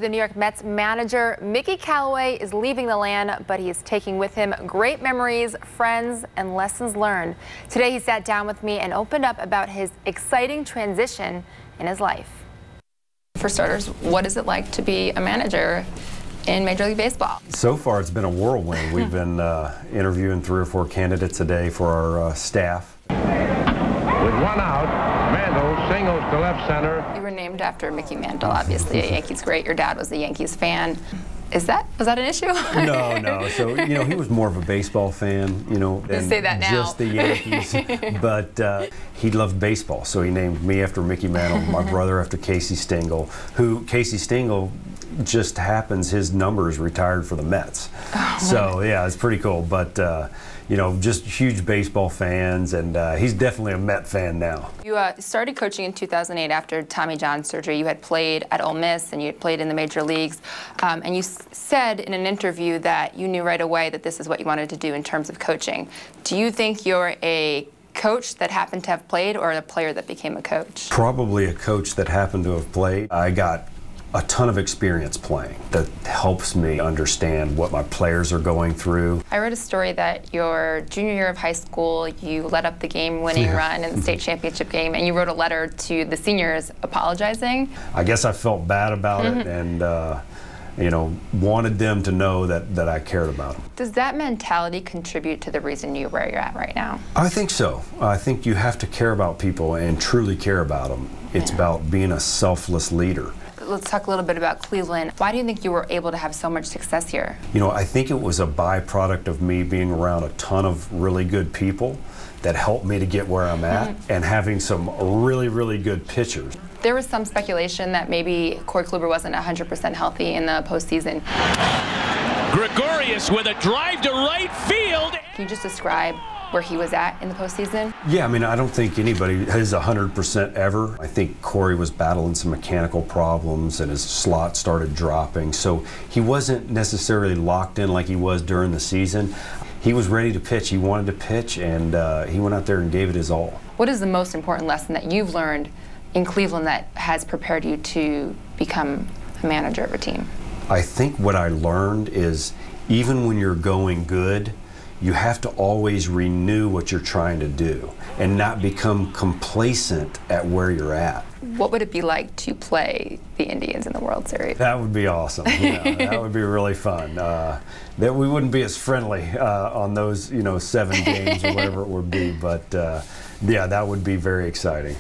The New York Mets manager, Mickey Callaway, is leaving the land, but he is taking with him great memories, friends, and lessons learned. Today, he sat down with me and opened up about his exciting transition in his life. For starters, what is it like to be a manager in Major League Baseball? So far, it's been a whirlwind. We've been interviewing 3 or 4 candidates a day for our staff. With 1 out, Mantle singles to left center. You were named after Mickey Mantle, obviously a Yankees great. Your dad was a Yankees fan. Was that an issue? No. So, he was more of a baseball fan, than say that now. Just the Yankees. But he loved baseball, so he named me after Mickey Mantle, my brother after Casey Stengel, who Casey Stengel just happens his numbers retired for the Mets. Oh, so, yeah, it's pretty cool. But, just huge baseball fans, and he's definitely a Met fan now. You started coaching in 2008 after Tommy John surgery. You had played at Ole Miss, and you had played in the major leagues. And you said in an interview that you knew right away that this is what you wanted to do in terms of coaching. Do you think you're a coach that happened to have played, or a player that became a coach? Probably a coach that happened to have played. I got a ton of experience playing that helps me understand what my players are going through. I read a story that your junior year of high school, you led up the game-winning run in the state championship game, and you wrote a letter to the seniors apologizing. I guess I felt bad about it, and wanted them to know that I cared about them. Does that mentality contribute to the reason you're where you're at right now? I think so. I think you have to care about people and truly care about them. It's about being a selfless leader. Let's talk a little bit about Cleveland. Why do you think you were able to have so much success here? I think it was a byproduct of me being around a ton of really good people that helped me to get where I'm at, and having some really, really good pitchers. There was some speculation that maybe Corey Kluber wasn't 100% healthy in the postseason. Gregorius with a drive to right field. Can you just describe where he was at in the postseason? Yeah, I don't think anybody is 100% ever. I think Corey was battling some mechanical problems and his slot started dropping, so he wasn't necessarily locked in like he was during the season. He was ready to pitch, he wanted to pitch, and he went out there and gave it his all. What is the most important lesson that you've learned in Cleveland that has prepared you to become a manager of a team? I think what I learned is even when you're going good, you have to always renew what you're trying to do and not become complacent at where you're at. What would it be like to play the Indians in the World Series? That would be awesome. That would be really fun. That we wouldn't be as friendly on those 7 games or whatever it would be, but yeah, that would be very exciting.